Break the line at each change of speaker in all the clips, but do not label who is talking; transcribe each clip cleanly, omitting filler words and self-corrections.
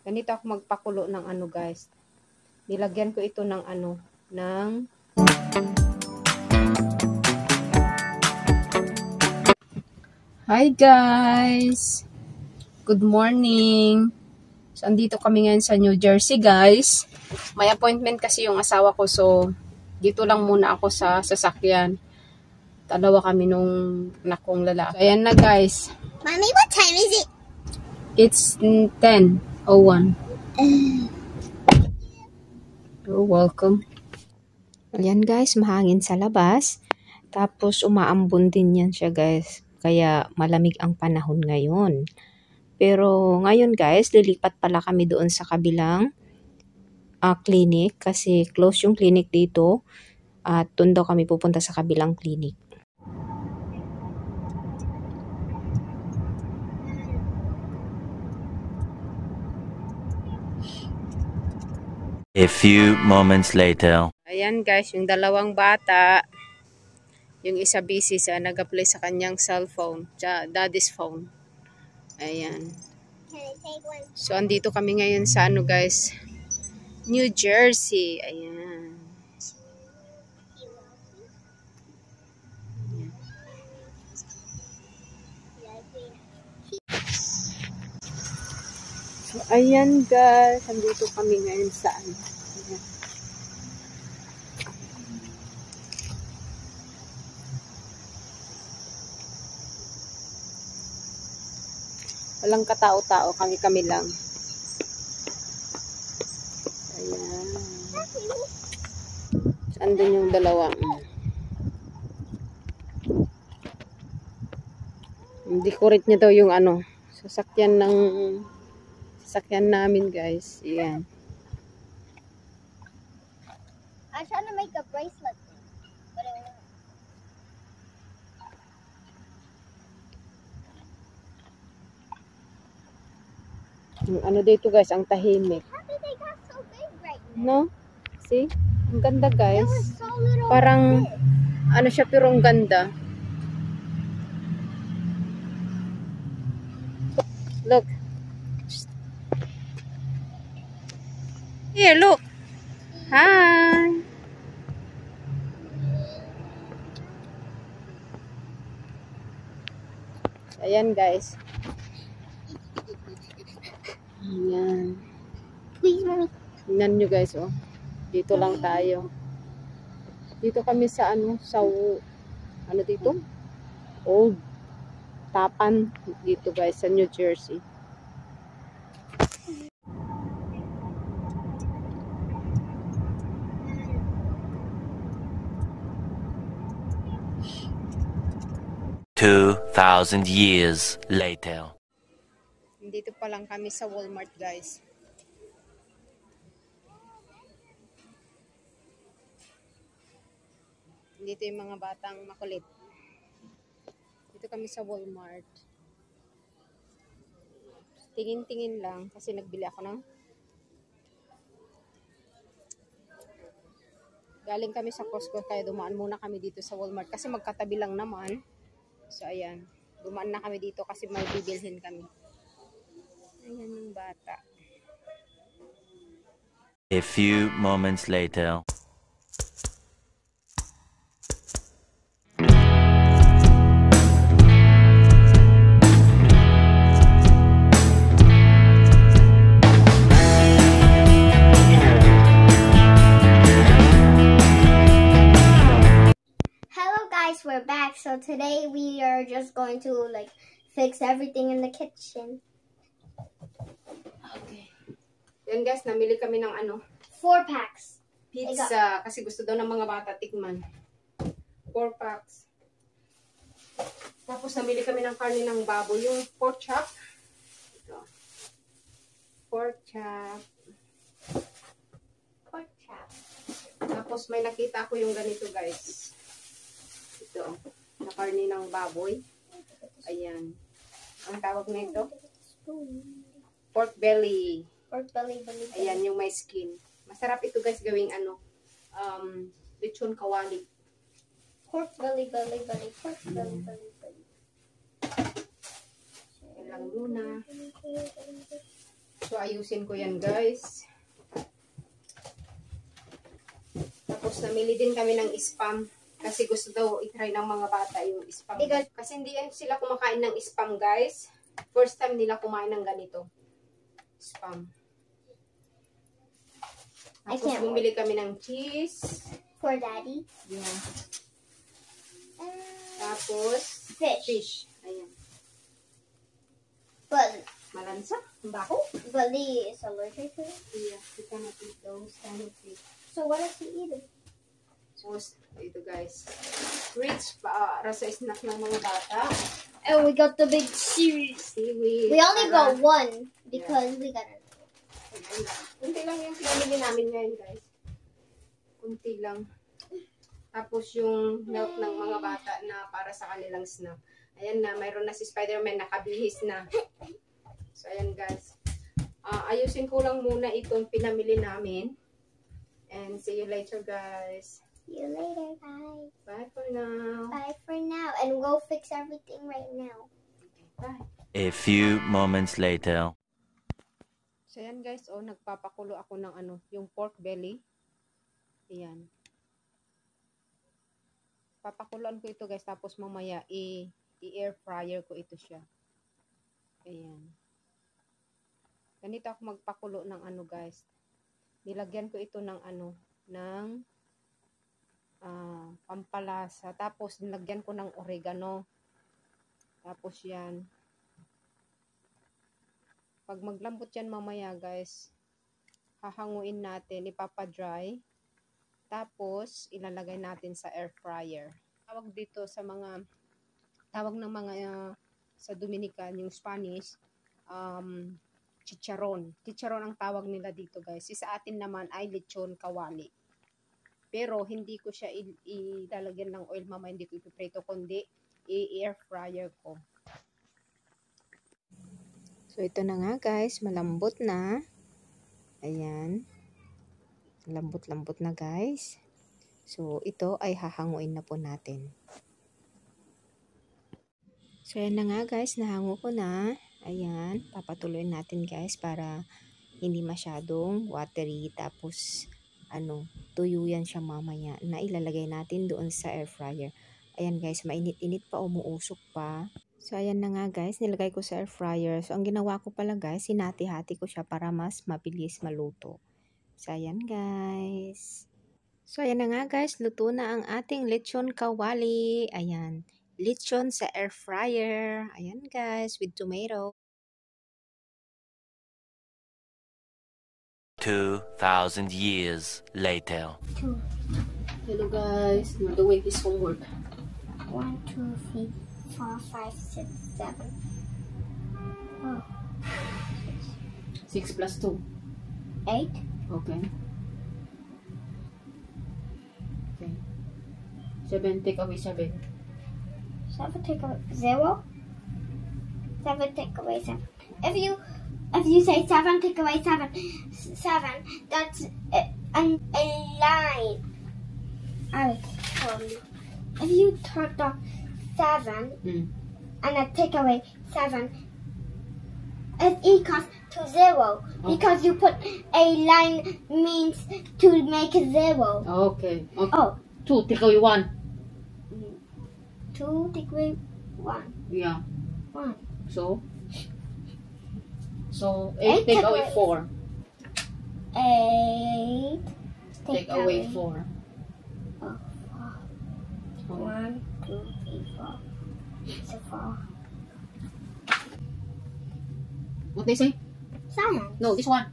Ganito ako magpakulo ng ano guys. Nilagyan ko ito ng ano, ng Hi guys! Good morning! So, andito kami ngayon sa New Jersey guys. May appointment kasi yung asawa ko, so dito lang muna ako sa sasakyan. Dalawa kami nung nakong lalaki. So, ayan na guys.
Mommy, what time is it?
It's 10:01. You're welcome. Ayan guys, mahangin sa labas. Tapos umaambon din yan siya guys. Kaya malamig ang panahon ngayon. Pero ngayon guys, lilipat pala kami doon sa kabilang clinic. Kasi close yung clinic dito. At doon daw kami pupunta sa kabilang clinic.
A few moments later.
Ayan guys, yung dalawang bata. Yung isa busy sa nag-apply sa kanyang cellphone. Daddy's phone. Ayan.
Can I take one?
So, andito kami ngayon sa ano guys, New Jersey. Ayan. So, ayan guys, andito kami ngayon sa ano. Ayan. Walang katao-tao, kami lang. Ayan. Andun yung dalawa. Decorate niya daw yung ano, sasakyan namin guys. Ayan.
I'm trying to make a bracelet, but it won't.
Yung ano dito guys, ang tahimik.
How did they got so big right
No?
now?
See? Ang ganda guys.
It was so little.
Parang ano siya pero ang ganda. Look. Here, look. Hi. Ayan guys. Ayan.
Please, mommy.
Tingnan nyo guys, oh. Dito lang tayo. Dito kami sa ano, sa ano dito? Old Tapan dito guys sa New Jersey.
Two 2,000 years later.
Dito pa lang kami sa Walmart guys. Dito yung mga batang makulit. Dito kami sa Walmart. Tingin-tingin lang kasi nagbili ako ng galing kami sa Costco kaya dumaan muna kami dito sa Walmart kasi magkatabi lang naman. So ayan, dumaan na kami dito kasi may bibilhin kami. Ayan yung bata.
A few moments later.
Hello guys, we're back. So today we are just going to like fix everything in the kitchen.
Okay. Yan guys, namili kami ng ano,
4 packs.
pizza kasi gusto daw ng mga bata tikman. 4 packs. Tapos namili kami ng karne ng baboy, yung pork chop. Ito. Pork chop.
Pork chop.
Tapos may nakita ako yung ganito guys. Ito, na karne ng baboy. Ayan. Ang tawag na ito? Pork belly.
Pork belly.
Ayan, yung may skin. Masarap ito guys gawing ano, lechon kawali.
Pork belly. Pork belly.
Yan lang muna. So, ayusin ko yan, guys. Tapos, namili din kami ng spam. Kasi gusto daw itry ng mga bata yung spam. Kasi hindi yan sila kumakain ng spam, guys. First time nila kumain ng ganito. Spam. Tapos, bumili kami ng cheese.
For Daddy.
Yeah. Tapos, fish. Ayan.
But
Malansa? Bako?
Lee is allergic to it.
Yeah, we cannot eat those kind of fish.
So what is he eating?
So, ito guys. Rich para sa snack ng mga bata.
And we got the big series.
Seaweed.
We only got one because we got it.
Kunti lang yung pinamili namin ngayon, guys. Kunti lang. Tapos yung milk ng mga bata na para sa kanilang snack. Ayan na, mayroon na si Spider-Man nakabihis na. So, ayan guys. Ayusin ko lang muna itong pinamili namin. And see you later, guys.
See you later, guys.
Bye for now.
Bye for now. And we'll fix everything right now.
Okay, bye.
A few moments later.
So, ayan guys. Oh, nagpapakulo ako ng yung pork belly. Ayan. Papakuloan ko ito guys. Tapos mamaya i-air fryer ko ito siya. Ayan. Ganito ako magpakulo ng guys. Nilagyan ko ito ng ng pampalasa. Tapos nilagyan ko ng oregano. Tapos yan. Pag maglambot yan mamaya guys, hahanguin natin, ipapadry. Tapos ilalagay natin sa air fryer. Tawag dito sa mga sa Dominican, yung Spanish, chicharon. Chicharon ang tawag nila dito guys. Sa atin naman ay lechon kawali. Pero hindi ko siya ilalagyan ng oil mamaya, hindi ko ipiprito, kundi i-air fryer ko. So ito na nga guys, malambot na. Ayan. Lambot-lambot na guys. So ito ay hahanguin na po natin. So ayan na nga guys, nahango ko na. Ayan, papatuloy natin guys para hindi masyadong watery. Tapos tuyo yan siya mamaya na ilalagay natin doon sa air fryer. Ayan guys, mainit-init pa, umuusok pa. So ayan na nga guys, nilagay ko sa air fryer. So ang ginawa ko pala guys, hinati-hati ko siya para mas mabilis maluto. So ayan guys. So ayan na nga guys, luto na ang ating lechon kawali. Ayan, lechon sa air fryer. Ayan guys, with tomato.
2,000 years later.
Hello guys, now doing his homework.
1, 2, 3, 4, 5, 6, 7. Oh.
6 plus 2.
8.
Okay. Okay. 7, take away 7.
7 take away 0. 7 take away 7. If you say 7 take away 7, that's a line. If you turn off 7 and I take away 7, it equals to 0 because you put a line means to make a 0.
Okay.
Oh,
2, take away 1.
2 take away 1.
Yeah.
1.
So 8 take away 4.
8
Take away 4.
1, 2, 3, 4. So 4.
What they say?
Science.
No, this one.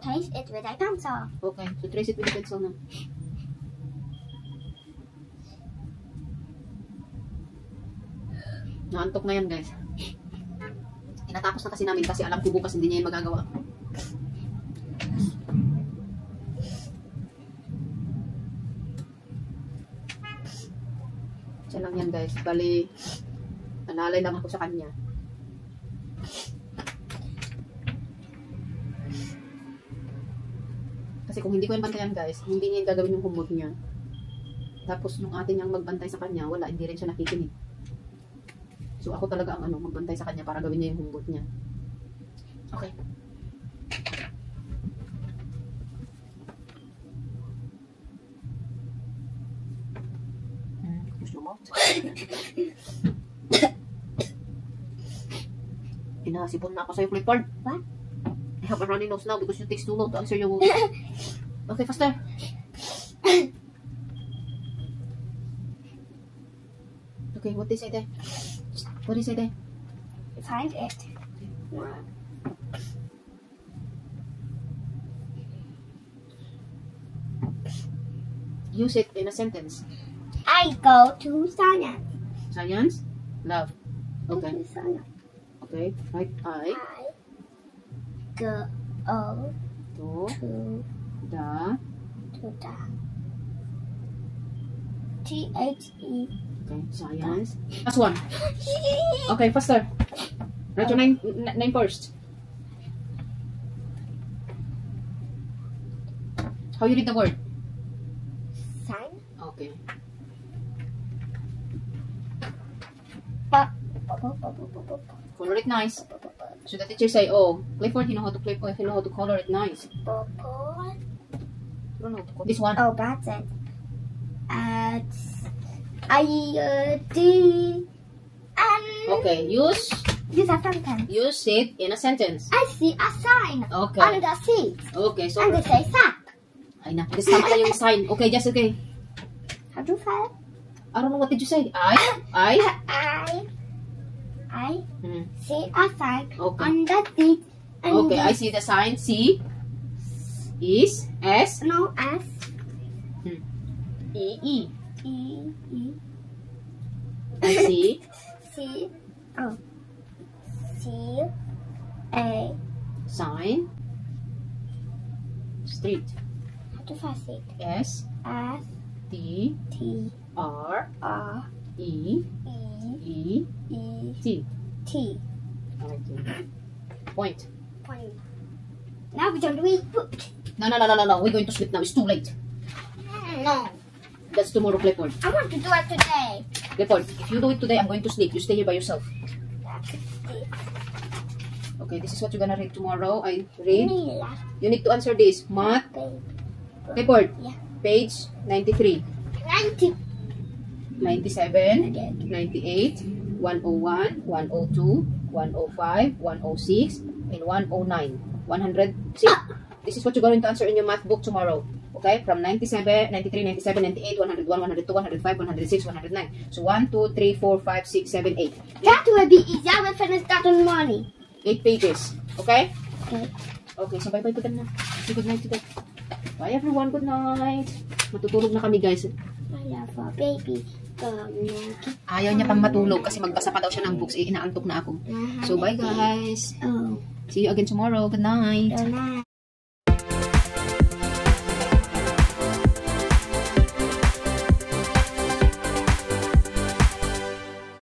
Taste it with a pencil.
Okay, so trace it with a pencil now. Naantok na yan guys. Tinatapos na kasi namin kasi alam ko bukas hindi niya yung magagawa. Siya lang yan guys. Bali, nanalay lang ako sa kanya. Kasi kung hindi ko yan bantayan guys, hindi niya yung gagawin yung homework niya. Tapos nung atin niyang magbantay sa kanya, wala, hindi rin siya nakikinig. So ako talaga ang magbantay sa kanya para gawin niya yung homework niya. Okay.
out. Inasipon na ako sa'yo, Clifford.
What?
I have a runny nose now because you takes too long to answer your Okay, faster. Okay, what they say there? What they say there?
Find it.
Use it in a sentence.
I go to science.
Science? Love.
To
Okay.
science.
Okay. Right. I
I go
to
to
the
the THE.
okay, science. Last one. Okay, faster. Write your name first. How you read the word?
Sign.
Okay. Color it nice. So the teacher say, "Oh, Clifford, you know how to clip. You know how to color it nice."
Purple.
You don't know how to color this one.
Oh, that's it. D.
Okay, use
Use a sentence.
it in a sentence.
I see a sign
Okay.
on the seat.
Okay, so
And it says sap.
ay na, this tama na yung sign. Okay, just okay.
How do you say it?
I don't know what did you say. I.
I
Hmm.
see a sign
Okay.
on the seat. And
Okay, I see the sign. C is S
No, S.
E E.
E. E.
I see
C. Oh. C. A.
sign street.
How do I say it?
S
S.
T
T.
R
R.
E
E.
E
E.
T.
T.
Okay. Point.
Point. Now we don't read book.
No. We're going to sleep now. It's too late.
No.
That's tomorrow, Clifford.
I want to do it today.
Clifford, if you do it today, I'm going to sleep. You stay here by yourself. Okay, this is what you're gonna read tomorrow. I read.
Mila.
You need to answer this. Math.
Baby.
Clifford.
Yeah.
Page 93.
90.
97, 98, 101, 102, 105, 106, and 109. 100. See? This is what you're going to answer in your math book tomorrow. Okay? From 97, 93, 97, 98, 101, 102, 105, 106, 109. So 1, 2, 3, 4, 5, 6, 7, 8.
That will be easy. I will finish that in the morning.
8 pages. Okay?
Okay.
Okay, so bye-bye to them na. Say good night to them. Bye everyone. Good night. Matutulog na kami guys.
My love for baby.
Ayaw niya pang matulog kasi magbasa pa daw siya ng books. Inaantok na ako. So bye guys.
Oh.
See you again tomorrow. Good night.
Good night.